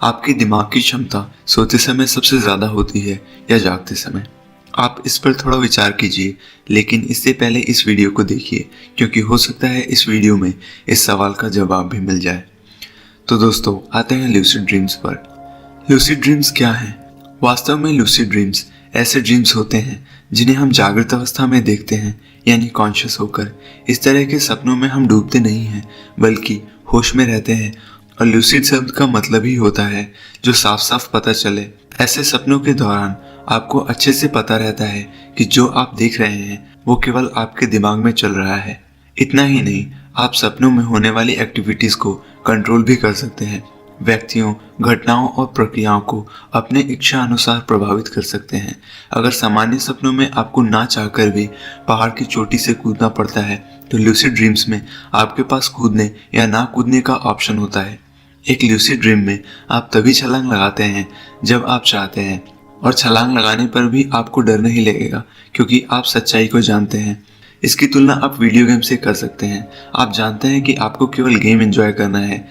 आपके दिमाग की क्षमता सोते समय सबसे ज़्यादा होती है या जागते समय? आप इस पर थोड़ा विचार कीजिए, लेकिन इससे पहले इस वीडियो को देखिए, क्योंकि हो सकता है इस वीडियो में इस सवाल का जवाब भी मिल जाए। तो दोस्तों, आते हैं लूसिड ड्रीम्स पर। लूसिड ड्रीम्स क्या हैं? वास्तव में लूसिड ड्रीम्स ऐसे ड्रीम्स होते हैं जिन्हें हम जागृत अवस्था में देखते हैं, यानी कॉन्शियस होकर। इस तरह के सपनों में हम डूबते नहीं हैं, बल्कि होश में रहते हैं। और लूसिड शब्द का मतलब ही होता है जो साफ साफ पता चले। ऐसे सपनों के दौरान आपको अच्छे से पता रहता है कि जो आप देख रहे हैं वो केवल आपके दिमाग में चल रहा है। इतना ही नहीं, आप सपनों में होने वाली एक्टिविटीज को कंट्रोल भी कर सकते हैं। व्यक्तियों, घटनाओं और प्रक्रियाओं को अपने इच्छा अनुसार प्रभावित कर सकते हैं। अगर सामान्य सपनों में आपको ना चाहकर भी पहाड़ की चोटी से कूदना पड़ता है, तो लूसिड ड्रीम्स में आपके पास कूदने या ना कूदने का ऑप्शन होता है। एक लूसिड ड्रीम में आप तभी छलांग लगाते हैं जब आप चाहते हैं, और छलांग लगाने पर भी आपको डर नहीं लगेगा, क्योंकि आप सच्चाई को जानते हैं। इसकी तुलना आप वीडियो गेम से कर सकते हैं। आप जानते हैं कि आपको केवल गेम एंजॉय करना है,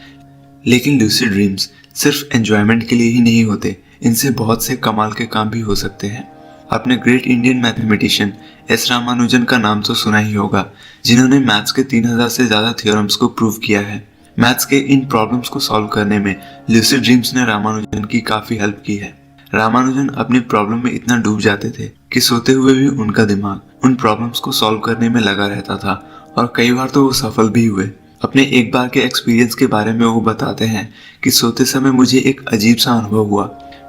लेकिन लूसिड ड्रीम्स सिर्फ एंजॉयमेंट के लिए ही नहीं होते। इनसे बहुत से कमाल के काम भी हो सकते हैं। आपने great Indian mathematician S Ramanujan का नाम तो सुना ही होगा, जिन्होंने मैथ्स के 3000 से ज़्यादा थ्योरम्स को प्रूव किया है। मैथ्स के इन प्रॉब्लम्स को सॉल्व करने में लूसिड ड्रीम्स ने रामानुजन की काफ़ी हेल्प की है। रामानुजन अपनी प्रॉब्लम में इतना डूब जाते थे कि सोते हुए भी उनका दिमाग उन प्रॉब्लम्स को सॉल्व करने में लगा रहता था, और कई बार तो वो सफल भी हुए। अपने एक बार के एक्सपीरियंस के बारे में वो बताते हैं कि सोते समय मुझे एक अजीब सा अनुभव हुआ।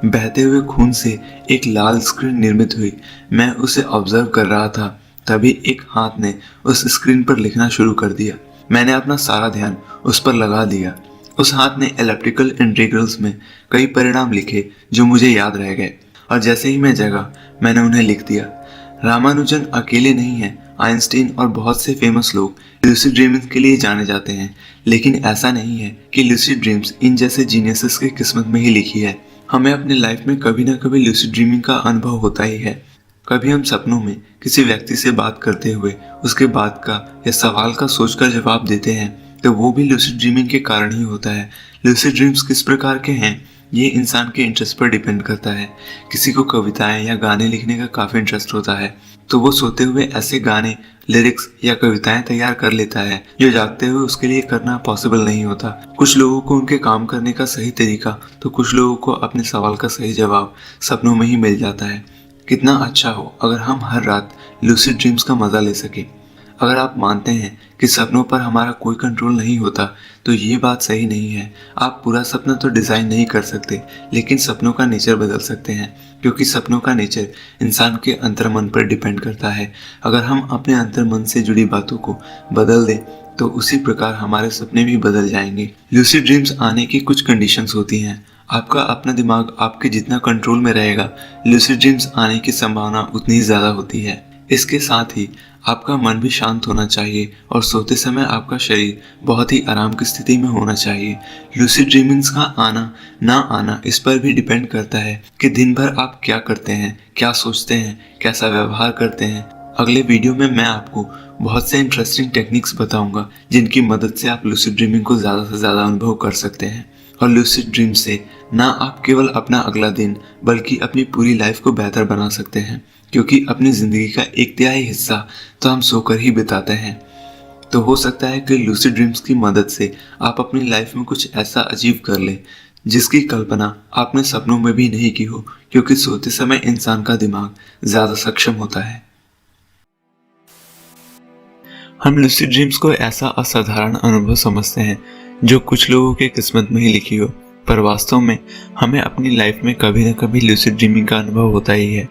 बहते हुए खून से एक लाल स्क्रीन निर्मित हुई। मैं उसे ऑब्जर्व कर रहा था, तभी एक हाथ ने उस स्क्रीन पर लिखना शुरू कर दिया। मैंने अपना सारा ध्यान उस पर लगा दिया। उस हाथ ने एलिप्टिकल इंटीग्रल्स में कई परिणाम लिखे जो मुझे याद रह गए, और जैसे ही मैं जगा मैंने उन्हें लिख दिया। रामानुजन अकेले नहीं हैं। आइंस्टीन और बहुत से फेमस लोग लूसिड ड्रीमिंग के लिए जाने जाते हैं, लेकिन ऐसा नहीं है कि लूसिड ड्रीम्स इन जैसे जीनियसेस की किस्मत में ही लिखी है। हमें अपने लाइफ में कभी ना कभी लूसिड ड्रीमिंग का अनुभव होता ही है। कभी हम सपनों में किसी व्यक्ति से बात करते हुए उसके बात का या सवाल का सोचकर जवाब देते हैं, तो वो भी लूसिड ड्रीमिंग के कारण ही होता है। लूसिड ड्रीम्स किस प्रकार के हैं, ये इंसान के इंटरेस्ट पर डिपेंड करता है। किसी को कविताएं या गाने लिखने का काफ़ी इंटरेस्ट होता है, तो वो सोते हुए ऐसे गाने, लिरिक्स या कविताएं तैयार कर लेता है जो जागते हुए उसके लिए करना पॉसिबल नहीं होता। कुछ लोगों को उनके काम करने का सही तरीका, तो कुछ लोगों को अपने सवाल का सही जवाब सपनों में ही मिल जाता है। कितना अच्छा हो अगर हम हर रात लूसिड ड्रीम्स का मजा ले सकें। अगर आप मानते हैं कि सपनों पर हमारा कोई कंट्रोल नहीं होता, तो ये बात सही नहीं है। आप पूरा सपना तो डिज़ाइन नहीं कर सकते, लेकिन सपनों का नेचर बदल सकते हैं, क्योंकि सपनों का नेचर इंसान के अंतर्मन पर डिपेंड करता है। अगर हम अपने अंतर्मन से जुड़ी बातों को बदल दें, तो उसी प्रकार हमारे सपने भी बदल जाएंगे। लूसिड ड्रीम्स आने की कुछ कंडीशंस होती हैं। आपका अपना दिमाग आपके जितना कंट्रोल में रहेगा, लूसिड ड्रीम्स आने की संभावना उतनी ही ज़्यादा होती है। इसके साथ ही आपका मन भी शांत होना चाहिए, और सोते समय आपका शरीर बहुत ही आराम की स्थिति में होना चाहिए। लूसिड ड्रीमिंग्स का आना ना आना इस पर भी डिपेंड करता है कि दिन भर आप क्या करते हैं, क्या सोचते हैं, कैसा व्यवहार करते हैं। अगले वीडियो में मैं आपको बहुत से इंटरेस्टिंग टेक्निक्स बताऊंगा, जिनकी मदद से आप लूसिड ड्रीमिंग को ज़्यादा से ज़्यादा अनुभव कर सकते हैं। और लूसिड ड्रीम से ना आप केवल अपना अगला दिन, बल्कि अपनी पूरी लाइफ को बेहतर बना सकते हैं, क्योंकि अपनी ज़िंदगी का 1/3 हिस्सा तो हम सोकर ही बिताते हैं। तो हो सकता है कि लूसिड ड्रीम्स की मदद से आप अपनी लाइफ में कुछ ऐसा अचीव कर लें जिसकी कल्पना आपने सपनों में भी नहीं की हो, क्योंकि सोते समय इंसान का दिमाग ज़्यादा सक्षम होता है। हम लूसिड ड्रीम्स को ऐसा असाधारण अनुभव समझते हैं जो कुछ लोगों के किस्मत में ही लिखी हो, पर वास्तव में हमें अपनी लाइफ में कभी न कभी लूसिड ड्रीमिंग का अनुभव होता ही है।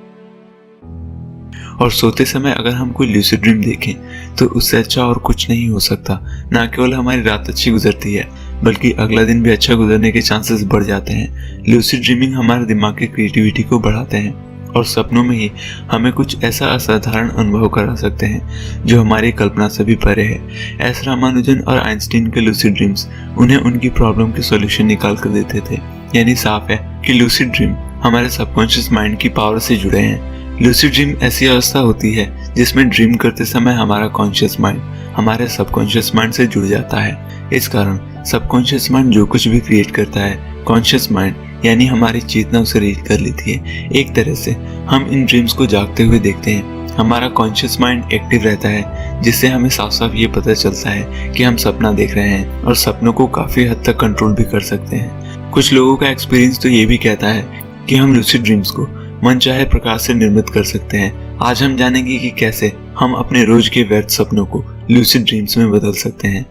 और सोते समय अगर हम कोई लूसिड ड्रीम देखें, तो उससे अच्छा और कुछ नहीं हो सकता। ना केवल हमारी रात अच्छी गुजरती है, बल्कि अगला दिन भी अच्छा गुजरने के चांसेस बढ़ जाते हैं। लूसिड ड्रीमिंग हमारे दिमाग की क्रिएटिविटी को बढ़ाते हैं, और सपनों में ही हमें कुछ ऐसा असाधारण अनुभव करा सकते हैं जो हमारी कल्पना से भी परे है। एस रामानुजन और आइंस्टीन के लूसिड ड्रीम्स उन्हें उनकी प्रॉब्लम के सॉल्यूशन निकाल कर देते थे। यानी साफ है कि लूसिड ड्रीम हमारे सबकॉन्शियस माइंड की पावर से जुड़े हैं। लूसिड ड्रीम ऐसी अवस्था होती है जिसमें ड्रीम करते समय हमारा कॉन्शियस माइंड हमारे सबकॉन्शियस माइंड से जुड़ जाता है। इस कारण सबकॉन्शियस माइंड जो कुछ भी क्रिएट करता है, कॉन्शियस माइंड यानी हमारी चेतना उसे रीड कर लेती है। एक तरह से हम इन ड्रीम्स को जागते हुए देखते हैं। हमारा कॉन्शियस माइंड एक्टिव रहता है, जिससे हमें साफ साफ ये पता चलता है कि हम सपना देख रहे हैं और सपनों को काफ़ी हद तक कंट्रोल भी कर सकते हैं। कुछ लोगों का एक्सपीरियंस तो ये भी कहता है कि हम लूसिड ड्रीम्स को मनचाहे प्रकार से निर्मित कर सकते हैं। आज हम जानेंगे कि कैसे हम अपने रोज के व्यर्थ सपनों को लूसिड ड्रीम्स में बदल सकते हैं।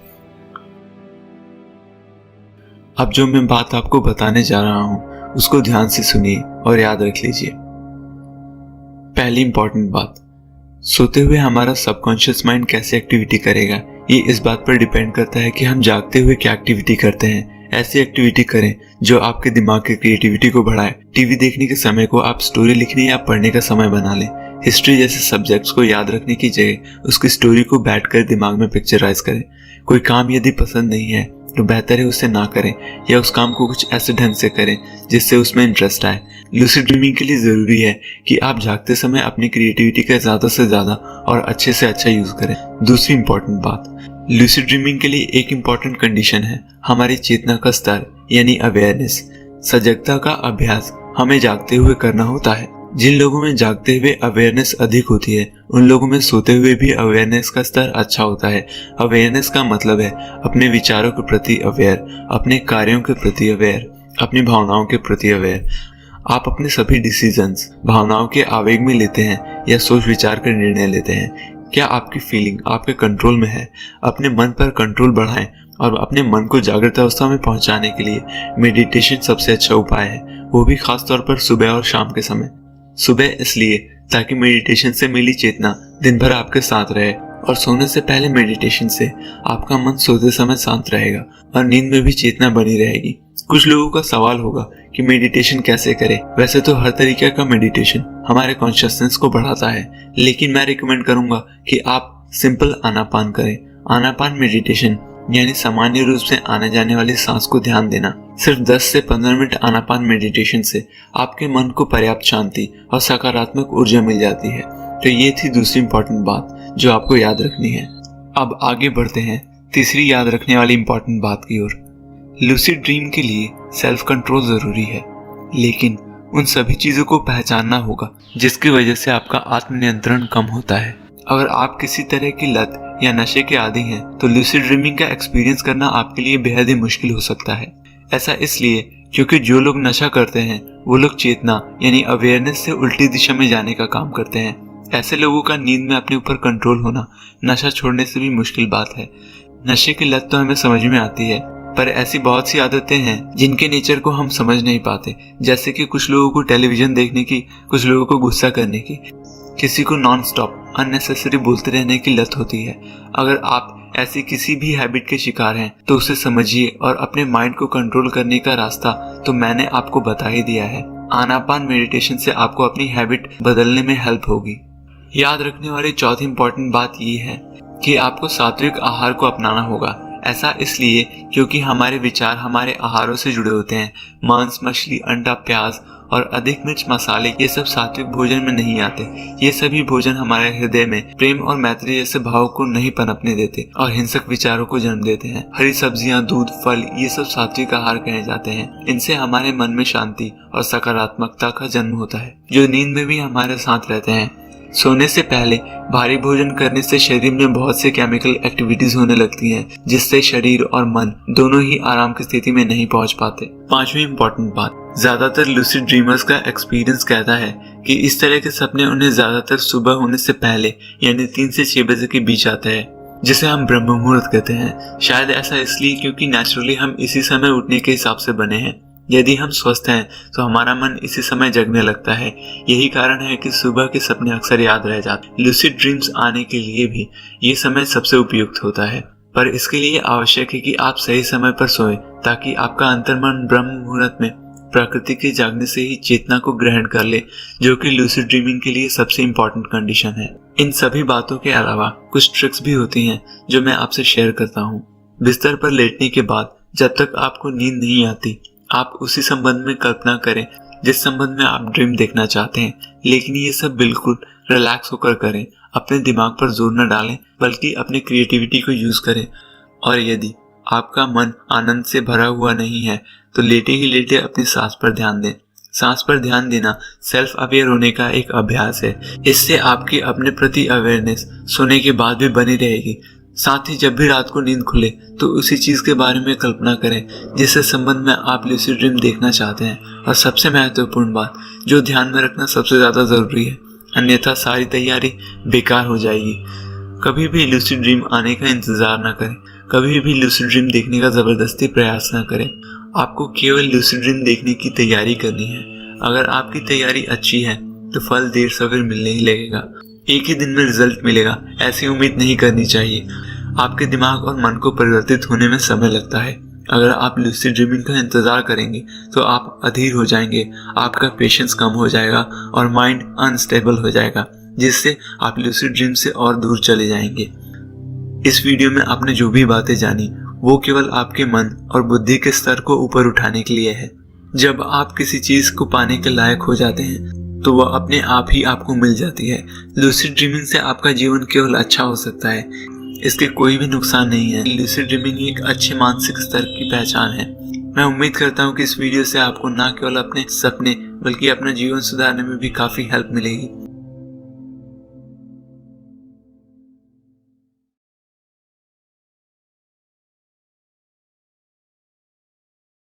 अब जो मैं बात आपको बताने जा रहा हूँ उसको ध्यान से सुनिए और याद रख लीजिए। पहली इंपॉर्टेंट बात, सोते हुए हमारा सबकॉन्शियस माइंड कैसे एक्टिविटी करेगा, ये इस बात पर डिपेंड करता है कि हम जागते हुए क्या एक्टिविटी करते हैं। ऐसी एक्टिविटी करें जो आपके दिमाग की क्रिएटिविटी को बढ़ाए। टीवी देखने के समय को आप स्टोरी लिखने या पढ़ने का समय बना लें। हिस्ट्री जैसे सब्जेक्ट्स को याद रखने की जगह उसकी स्टोरी को बैठकर दिमाग में पिक्चराइज करें। कोई काम यदि पसंद नहीं है तो बेहतर है उसे ना करें या उस काम को कुछ ऐसे ढंग से करें जिससे उसमें इंटरेस्ट आए। लूसिड ड्रीमिंग के लिए ज़रूरी है कि आप जागते समय अपनी क्रिएटिविटी का ज़्यादा से ज़्यादा और अच्छे से अच्छा यूज़ करें। दूसरी इंपॉर्टेंट बात, लूसिड ड्रीमिंग के लिए एक इम्पॉर्टेंट कंडीशन है हमारी चेतना का स्तर यानी अवेयरनेस। सजगता का अभ्यास हमें जागते हुए करना होता है। जिन लोगों में जागते हुए अवेयरनेस अधिक होती है उन लोगों में सोते हुए भी अवेयरनेस का स्तर अच्छा होता है। अवेयरनेस का मतलब है अपने विचारों के प्रति अवेयर, अपने कार्यों के प्रति अवेयर, अपनी भावनाओं के प्रति अवेयर। आप अपने सभी डिसीजंस भावनाओं के आवेग में लेते हैं या सोच विचार कर निर्णय लेते हैं। क्या आपकी फीलिंग आपके कंट्रोल में है? अपने मन पर कंट्रोल बढ़ाएं और अपने मन को जागृत अवस्था में पहुंचाने के लिए मेडिटेशन सबसे अच्छा उपाय है, वो भी खास तौर पर सुबह और शाम के समय। सुबह इसलिए ताकि मेडिटेशन से मिली चेतना दिन भर आपके साथ रहे और सोने से पहले मेडिटेशन से आपका मन सोते समय शांत रहेगा और नींद में भी चेतना बनी रहेगी। कुछ लोगों का सवाल होगा कि मेडिटेशन कैसे करें। वैसे तो हर तरीके का मेडिटेशन हमारे कॉन्शियसनेस को बढ़ाता है, लेकिन मैं रिकमेंड करूंगा कि आप सिंपल आनापान करें। आनापान मेडिटेशन यानी सामान्य रूप से आने जाने वाली सांस को ध्यान देना। सिर्फ 10 से 15 मिनट आनापान मेडिटेशन से आपके मन को पर्याप्त शांति और सकारात्मक ऊर्जा मिल जाती है। तो ये थी दूसरी इंपॉर्टेंट बात जो आपको याद रखनी है। अब आगे बढ़ते हैं तीसरी याद रखने वाली इंपॉर्टेंट बात की ओर। लूसिड ड्रीम के लिए सेल्फ कंट्रोल जरूरी है, लेकिन उन सभी चीजों को पहचानना होगा जिसकी वजह से आपका आत्मनियंत्रण कम होता है। अगर आप किसी तरह की लत या नशे के आदी हैं तो लूसिड ड्रीमिंग का एक्सपीरियंस करना आपके लिए बेहद ही मुश्किल हो सकता है। ऐसा इसलिए क्योंकि जो लोग नशा करते हैं वो लोग चेतना यानी अवेयरनेस से उल्टी दिशा में जाने का काम करते हैं। ऐसे लोगों का नींद में अपने ऊपर कंट्रोल होना नशा छोड़ने से भी मुश्किल बात है। नशे की लत तो हमें समझ में आती है, पर ऐसी बहुत सी आदतें हैं जिनके नेचर को हम समझ नहीं पाते। जैसे कि कुछ लोगों को टेलीविजन देखने की, कुछ लोगों को गुस्सा करने की, किसी को नॉन स्टॉप अननेसेसरी बोलते रहने की लत होती है। अगर आप ऐसी किसी भी हैबिट के शिकार हैं तो उसे समझिए और अपने माइंड को कंट्रोल करने का रास्ता तो मैंने आपको बता ही दिया है। आनापान मेडिटेशन से आपको अपनी हैबिट बदलने में हेल्प होगी। याद रखने वाली चौथी इंपॉर्टेंट बात ये है कि आपको सात्विक आहार को अपनाना होगा। ऐसा इसलिए क्योंकि हमारे विचार हमारे आहारों से जुड़े होते हैं। मांस, मछली, अंडा, प्याज और अधिक मिर्च मसाले ये सब सात्विक भोजन में नहीं आते। ये सभी भोजन हमारे हृदय में प्रेम और मैत्री जैसे भाव को नहीं पनपने देते और हिंसक विचारों को जन्म देते हैं। हरी सब्जियां, दूध, फल ये सब सात्विक आहार कहे जाते हैं। इनसे हमारे मन में शांति और सकारात्मकता का जन्म होता है, जो नींद में भी हमारे साथ रहते हैं। सोने से पहले भारी भोजन करने से शरीर में बहुत से केमिकल एक्टिविटीज होने लगती हैं, जिससे शरीर और मन दोनों ही आराम की स्थिति में नहीं पहुंच पाते। पांचवी इंपॉर्टेंट बात, ज्यादातर लूसिड ड्रीमर्स का एक्सपीरियंस कहता है कि इस तरह के सपने उन्हें ज्यादातर सुबह होने से पहले यानी 3 से 6 बजे के बीच आते हैं, जिसे हम ब्रह्म मुहूर्त कहते हैं। शायद ऐसा इसलिए क्योंकि नेचुरली हम इसी समय उठने के हिसाब से बने हैं। यदि हम स्वस्थ हैं तो हमारा मन इसी समय जगने लगता है। यही कारण है कि सुबह के सपने अक्सर याद रह जाते। लूसिड ड्रीम्स आने के लिए भी ये समय सबसे उपयुक्त होता है, पर इसके लिए आवश्यक है कि आप सही समय पर सोएं ताकि आपका अंतर्मन ब्रह्म मुहूर्त में प्रकृति के जागने से ही चेतना को ग्रहण कर ले, जो कि लूसिड ड्रीमिंग के लिए सबसे इम्पोर्टेंट कंडीशन है। इन सभी बातों के अलावा कुछ ट्रिक्स भी होती हैं जो मैं आपसे शेयर करता हूँ। बिस्तर पर लेटने के बाद जब तक आपको नींद नहीं आती, आप उसी संबंध में कल्पना करें जिस संबंध में आप ड्रीम देखना चाहते हैं, लेकिन ये सब बिल्कुल रिलैक्स होकर करें। अपने दिमाग पर जोर न डालें, बल्कि अपनी क्रिएटिविटी को यूज करें। और यदि आपका मन आनंद से भरा हुआ नहीं है तो लेटे ही लेटे अपनी सांस पर ध्यान दें। सांस पर ध्यान देना सेल्फ अवेयर होने का एक अभ्यास है। इससे आपकी अपने प्रति अवेयरनेस सोने के बाद भी बनी रहेगी। साथ ही जब भी रात को नींद खुले तो उसी चीज के बारे में कल्पना करें जिससे संबंध में आप लूसिड ड्रीम देखना चाहते हैं। और सबसे महत्वपूर्ण बात जो ध्यान में रखना सबसे ज्यादा जरूरी है, अन्यथा सारी तैयारी बेकार हो जाएगी। कभी भी लूसिड ड्रीम आने का इंतजार ना करें, कभी भी लूसिड ड्रीम देखने का जबरदस्ती प्रयास ना करें। आपको केवल लूसिड ड्रीम देखने की तैयारी करनी है। अगर आपकी तैयारी अच्छी है तो फल देर सवेर मिलने ही लगेगा। एक ही दिन में रिजल्ट मिलेगा ऐसी उम्मीद नहीं करनी चाहिए। आपके दिमाग और मन को परिवर्तित होने में समय लगता है। अगर आप लूसिड ड्रीमिंग का इंतजार करेंगे तो आप अधीर हो जाएंगे, आपका पेशेंस कम हो जाएगा और माइंड अनस्टेबल हो जाएगा, जिससे आप लूसिड ड्रीम से और दूर चले जाएंगे। इस वीडियो में आपने जो भी बातें जानी वो केवल आपके मन और बुद्धि के स्तर को ऊपर उठाने के लिए है। जब आप किसी चीज को पाने के लायक हो जाते हैं तो वह अपने आप ही आपको मिल जाती है। लूसिड ड्रीमिंग से आपका जीवन केवल अच्छा हो सकता है, इसके कोई भी नुकसान नहीं है। लूसिड ड्रीमिंग एक अच्छे मानसिक स्तर की पहचान है। मैं उम्मीद करता हूँ कि इस वीडियो से आपको न केवल अपने सपने बल्कि अपना जीवन सुधारने में भी काफी हेल्प मिलेगी।